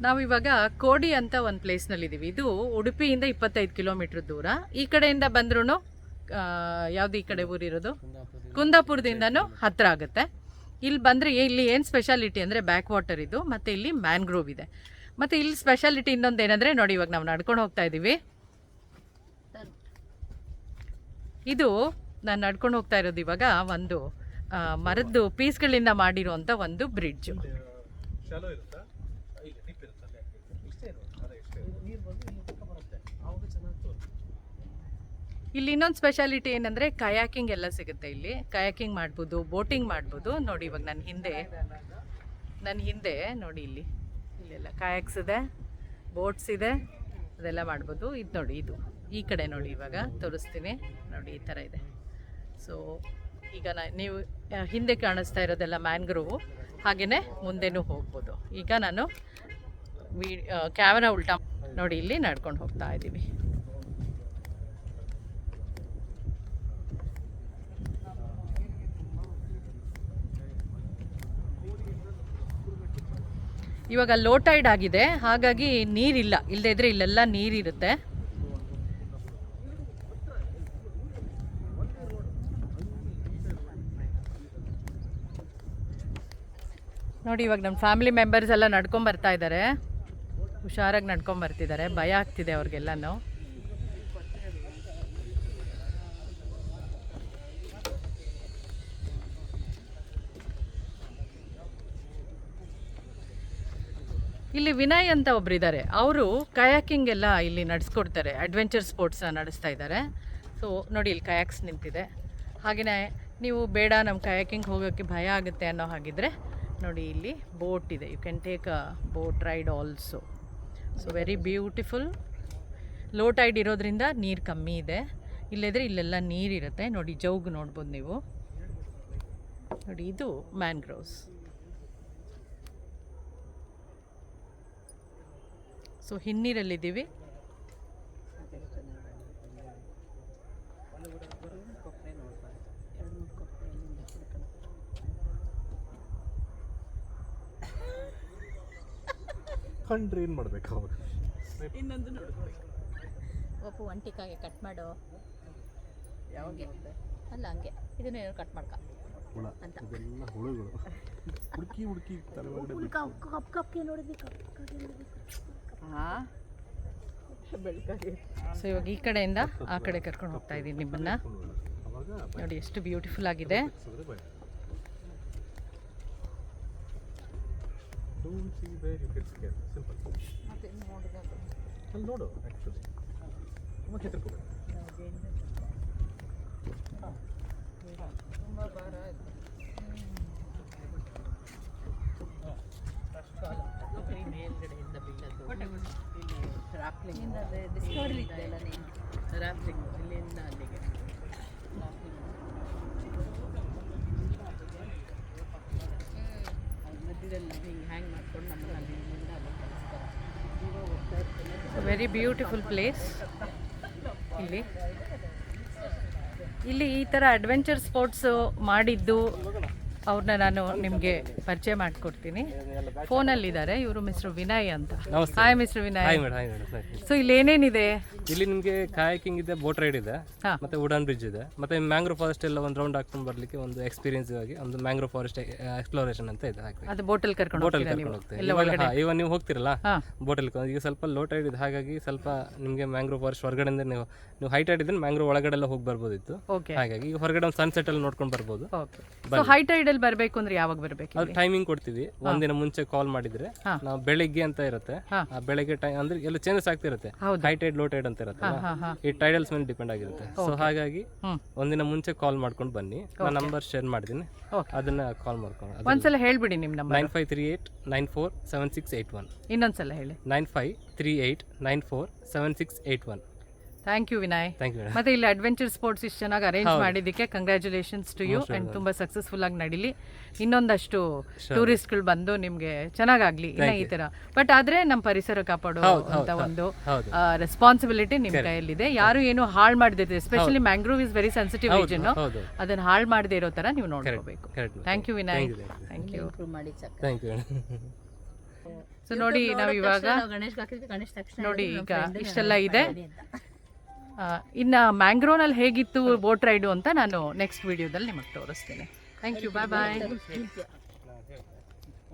ನಾವಿವಾಗ ಕೋಡಿ ಅಂತ ಒಂದು ಪ್ಲೇಸ್ನಲ್ಲಿದ್ದೀವಿ. ಇದು ಉಡುಪಿಯಿಂದ 25 ಕಿಲೋಮೀಟ್ರ್ ದೂರ. ಈ ಕಡೆಯಿಂದ ಬಂದ್ರೂ ಯಾವುದು ಈ ಕಡೆ ಊರಿರೋದು ಕುಂದಾಪುರದಿಂದನೂ ಹತ್ತಿರ ಆಗುತ್ತೆ. ಇಲ್ಲಿ ಬಂದರೆ ಇಲ್ಲಿ ಏನು ಸ್ಪೆಷಾಲಿಟಿ ಅಂದರೆ ಬ್ಯಾಕ್ ವಾಟರ್ ಇದು, ಮತ್ತು ಇಲ್ಲಿ ಮ್ಯಾಂಗ್ರೋವ್ ಇದೆ. ಮತ್ತು ಇಲ್ಲಿ ಸ್ಪೆಷಾಲಿಟಿ ಇನ್ನೊಂದು ಏನಂದರೆ ನೋಡಿ, ಇವಾಗ ನಾವು ನಡ್ಕೊಂಡು ಹೋಗ್ತಾ ಇದ್ದೀವಿ. ಇದು ನಾನು ನಡ್ಕೊಂಡು ಹೋಗ್ತಾ ಇರೋದು ಇವಾಗ ಒಂದು ಮರದ್ದು ಪೀಸ್ಗಳಿಂದ ಮಾಡಿರುವಂಥ ಒಂದು ಬ್ರಿಡ್ಜು. ಇಲ್ಲಿ ಇನ್ನೊಂದು ಸ್ಪೆಷಾಲಿಟಿ ಏನಂದರೆ ಕಯಾಕಿಂಗ್ ಎಲ್ಲ ಸಿಗುತ್ತೆ. ಇಲ್ಲಿ ಕಯಾಕಿಂಗ್ ಮಾಡ್ಬೋದು, ಬೋಟಿಂಗ್ ಮಾಡ್ಬೋದು. ನೋಡಿ ಇವಾಗ ನನ್ನ ಹಿಂದೆ ನೋಡಿ ಇಲ್ಲೆಲ್ಲ ಕಯಾಕ್ಸ್ ಇದೆ, ಬೋಟ್ಸ್ ಇದೆ, ಅದೆಲ್ಲ ಮಾಡ್ಬೋದು. ಇದು ನೋಡಿ, ಇದು ಈ ಕಡೆ ನೋಡಿ, ಇವಾಗ ತೋರಿಸ್ತೀನಿ ನೋಡಿ, ಈ ಥರ ಇದೆ. ಸೊ ಈಗ ನೀವು ಹಿಂದೆ ಕಾಣಿಸ್ತಾ ಇರೋದೆಲ್ಲ ಮ್ಯಾಂಗ್ರೋವು, ಹಾಗೆಯೇ ಮುಂದೆನೂ ಹೋಗ್ಬೋದು. ಈಗ ನಾನು ಕ್ಯಾಮರಾ ಉಲ್ಟಾ ನೋಡಿ ಇಲ್ಲಿ ನಡ್ಕೊಂಡು ಹೋಗ್ತಾ ಇದ್ದೀವಿ. ಇವಾಗ ಲೋ ಟೈಡ್ ಆಗಿದೆ, ಹಾಗಾಗಿ ನೀರಿಲ್ಲ. ಇಲ್ಲದೇ ಇದ್ರೆ ಇಲ್ಲೆಲ್ಲ ನೀರಿರುತ್ತೆ. ನೋಡಿ ಇವಾಗ ನಮ್ಮ ಫ್ಯಾಮಿಲಿ ಮೆಂಬರ್ಸ್ ಎಲ್ಲ ನಡ್ಕೊಂಡು ಬರ್ತಾ ಇದ್ದಾರೆ, ಹುಷಾರಾಗಿ ನಡ್ಕೊಂಡು ಬರ್ತಿದ್ದಾರೆ. ಭಯ ಆಗ್ತಿದೆ ಅವ್ರಿಗೆಲ್ಲನೂ. ಇಲ್ಲಿ ವಿನಯ್ ಅಂತ ಒಬ್ರು ಇದ್ದಾರೆ, ಅವರು ಕಯಾಕಿಂಗ್ ಎಲ್ಲ ಇಲ್ಲಿ ನಡೆಸ್ಕೊಡ್ತಾರೆ, ಅಡ್ವೆಂಚರ್ ಸ್ಪೋರ್ಟ್ಸ್ನ ನಡೆಸ್ತಾ ಇದ್ದಾರೆ. ಸೊ ನೋಡಿ ಇಲ್ಲಿ ಕಯಾಕ್ಸ್ ನಿಂತಿದೆ. ಹಾಗೆಯೇ ನೀವು ಬೇಡ ನಮ್ಮ ಕಯಾಕಿಂಗ್ ಹೋಗೋಕ್ಕೆ ಭಯ ಆಗುತ್ತೆ ಅನ್ನೋ ಹಾಗಿದ್ರೆ ನೋಡಿ ಇಲ್ಲಿ ಬೋಟ್ ಇದೆ, you can take a boat ride also. So very beautiful. Low tide ಇರೋದ್ರಿಂದ ನೀರು ಕಮ್ಮಿ ಇದೆ. ಇಲ್ಲದ್ರೆ ಇಲ್ಲೆಲ್ಲ ನೀರಿರುತ್ತೆ. ನೋಡಿ ಜೌಗ್ ನೋಡ್ಬೋದು ನೀವು. ನೋಡಿ ಇದು ಮ್ಯಾಂಗ್ರೋವ್ಸ್. ಸೊ ಹಿನ್ನೀರಲ್ಲಿದ್ದೀವಿ. ಕಂಡ್ರೆ ಏನು ಮಾಡಬೇಕು ಅವಾಗ? ಇನ್ನೊಂದು ನೋಡ್ಬೇಕು. ಒಪ್ಪು ಒಂಟಿಕಾಗೆ ಕಟ್ ಮಾಡು. ಯಾವಾಗ ಅಲ್ಲ ಹಂಗೆ ಇದನ್ನೇನು ಕಟ್ ಮಾಡ್ಕ ಹುಳ ಅಂತ. ಇದೆಲ್ಲ ಹುಳುಗಳು ಹುಡುಕಿ ತಲೆ ಒಳಗಡೆ ಕಪ್ಗೆ ನೋಡಬೇಕು. ಹಾಂ, ಬೆಳಕಾಗಿ. ಸೊ ಇವಾಗ ಈ ಕಡೆಯಿಂದ ಆ ಕಡೆ ಕರ್ಕೊಂಡು ಹೋಗ್ತಾ ಇದ್ದೀನಿ ನಿಮ್ಮನ್ನು. ನೋಡಿ ಎಷ್ಟು ಬ್ಯೂಟಿಫುಲ್ ಆಗಿದೆ. ನೋಡು, ಆ್ಯಕ್ಚುಲಿ ತುಂಬ ಹೆದರ್ಕೋಬೇಡ. ತುಂಬ ಭಾರ ಇದೆ. ಮೇಲ್ಗಡೆಯಿಂದ ಬೀಳೋದು. ಇಲ್ಲಿ ರಾಫ್ಟಿಂಗ್ ರಾಫ್ಟಿಂಗ್ ಇಲ್ಲಿಂದ ಅಲ್ಲಿಗೆ ಮಧ್ಯದಲ್ಲಿ ಹಿಂಗೆ ಹ್ಯಾಂಗ್ ಮಾಡ್ಕೊಂಡು ನಮ್ಮನ್ನು ಅಲ್ಲಿಂದ ಅಲ್ಲಿ ಕಳಿಸ್ತಾರೆ. Very beautiful place. ಇಲ್ಲಿ ಈ ಥರ ಅಡ್ವೆಂಚರ್ ಸ್ಪೋರ್ಟ್ಸು ಮಾಡಿದ್ದು ಅವ್ರನ್ನ ನಾನು ನಿಮಗೆ ಪರಿಚಯ ಮಾಡಿಕೊಡ್ತೀನಿ. ಫೋನಲ್ಲಿದ್ದಾರೆ ಇವರು, ಮಿಸ್ಟರ್ ವಿನಯ್ ಅಂತ. Hi mister Vinay. ಸೊ ಇಲ್ಲಿ ಏನೇನಿದೆ? ಇಲ್ಲಿ ನಿಮಗೆ ಕಾಯಕಿಂಗ್ ಇದೆ, ಬೋಟ್ ರೈಡ್ ಇದೆ, ಮತ್ತೆ ವುಡನ್ ಬ್ರಿಡ್ಜ್ ಇದೆ, ಮತ್ತೆ ಮ್ಯಾಂಗ್ರೋ ಫಾರೆಸ್ಟ್ ಎಲ್ಲ ಒಂದು ರೌಂಡ್ ಹಾಕೊಂಡು ಬರ್ಲಿಕ್ಕೆ ಒಂದು ಎಕ್ಸ್ಪೀರಿಯನ್ಸ್ ಆಗಿ ಒಂದು ಮ್ಯಾಂಗ್ರೋ ಫಾರೆಸ್ಟ್ ಎಕ್ಸ್ಪ್ಲೋರೇಷನ್ ಅಂತ ಇದೆ. ಅದು ಬೋಟಲ್ಲಿ ಕರ್ಕೊಂಡು ಹೋಗ್ತೀವಿ. ಇವಾಗ ನೀವು ಹೋಗ್ತಿರಲ್ಲ ಬೋಟಲ್ಲಿ, ಈಗ ಸ್ವಲ್ಪ ಲೋ ಟೈಡ್ ಇದೆ, ಹಾಗಾಗಿ ಸ್ವಲ್ಪ ನಿಮಗೆ ಮ್ಯಾಂಗ್ರೋ ಫಾರೆಸ್ಟ್ ಹೊರಗಡೆಯಿಂದ ನೀವು ಹೈ ಟೈಡ್ ಇದ್ರೆ ಮ್ಯಾಂಗ್ರೋ ಒಳಗಡೆ ಎಲ್ಲ ಹೋಗಿ ಬರ್ಬೋದಿತ್ತು. ಹಾಗಾಗಿ ಈಗ ಹೊರಗಡೆ ಒಂದು ಸನ್ಸೆಟ್ ಅಲ್ಲಿ ನೋಡ್ಕೊಂಡು ಬರ್ಬೋದು. ಹೈ ಟೈಡ್ ಅಲ್ಲಿ ಬರಬೇಕು ಅಂದ್ರೆ ಯಾವಾಗ ಬರಬೇಕು? ಅದು ಟೈಮಿಂಗ್ ಕೊಡ್ತೀವಿ. ಒಂದಿನ ಮುಂಚೆ ಕಾಲ್ ಮಾಡಿದ್ರೆ ನಾವು ಬೆಳಿಗ್ಗೆ ಅಂತ ಇರುತ್ತೆ, ಆ ಬೆಳಿಗ್ಗೆ ಟೈಮ್ ಅಂದ್ರೆ ಎಲ್ಲ ಚೇಂಜಸ್ ಆಗ್ತಿರುತ್ತೆ. ಹೈ ಟೈಡ್ ಲೋ ಟೈಡ್ ಅಂತ ಇರುತ್ತೆ, ಈ ಟೈಡಲ್ಸ್ ಮೇಲೆ ಡಿಪೆಂಡ್ ಆಗಿರುತ್ತೆ. ಸೊ ಹಾಗಾಗಿ ಒಂದಿನ ಮುಂಚೆ ಕಾಲ್ ಮಾಡ್ಕೊಂಡು ಬನ್ನಿ. ನಾನು ನಂಬರ್ ಶೇರ್ ಮಾಡಿದ್ದೀನಿ, ಅದನ್ನ ಕಾಲ್ ಮಾಡ್ಕೊಂಡು ಒಂದ್ಸಲ ಹೇಳ್ಬಿಡಿ ನಿಮ್ಮ ನಂಬರ್. 9538947681. ಇನ್ನೊಂದ್ಸಲ ಹೇಳಿ. 9538947681. Thank you Vinay. Thank you. ಮತ್ತೆ ಇಲ್ಲಿ ಅಡ್ವೆಂಚರ್ ಸ್ಪೋರ್ಟ್ಸ್ ಇಷ್ಟು ಚೆನ್ನಾಗಿ ಅರೇಂಜ್ ಮಾಡಿದ್ದಕ್ಕೆ ಕಂಗ್ರ್ಯಾಚುಲೇಷನ್ಸ್ ಟು ಯು. ಅಂಡ್ ತುಂಬಾ ಸಕ್ಸಸ್ಫುಲ್ ಆಗಿ ನಡೀಲಿ. ಇನ್ನೊಂದಷ್ಟು ಟೂರಿಸ್ಟ್ಗಳು ಬಂದು ನಿಮ್ಗೆ ಚೆನ್ನಾಗಾಗ್ಲಿ ಇನ್ನ ಈ ತರ. ಬಟ್ ಆದ್ರೆ ನಮ್ಮ ಪರಿಸರ ಕಾಪಾಡೋ ಅಂತ ಒಂದು ರೆಸ್ಪಾನ್ಸಿಬಿಲಿಟಿ ನಿಮ್ ಕೈಯಲ್ಲಿದೆ. ಯಾರು ಏನು ಹಾಳು ಮಾಡದಿದೆ, especially mangrove is very sensitive region, ಅದನ್ನ ಹಾಳು ಮಾಡದೇ ಇರೋ ತರ ನೀವು ನೋಡ್ಕೋಬೇಕು. Thank you Vinay. Thank you. ಮಾಡಿ ಥ್ಯಾಂಕ್ ಯು. ಸೊ ನೋಡಿ ನಾವು ಇವಾಗ ಗಣೇಶ್ ಹಾಕಿದ್ವಿ, ಗಣೇಶ್ ತಕ್ಷಣ ನೋಡಿ ಈಗ ಇಷ್ಟೆಲ್ಲ ಇದೆ. ಇನ್ನು ಮ್ಯಾಂಗ್ರೋನಲ್ಲಿ ಹೇಗಿತ್ತು ಬೋಟ್ ರೈಡು ಅಂತ ನಾನು ನೆಕ್ಸ್ಟ್ ವಿಡಿಯೋದಲ್ಲಿ ನಿಮಗೆ ತೋರಿಸ್ತೀನಿ. Thank you, bye bye.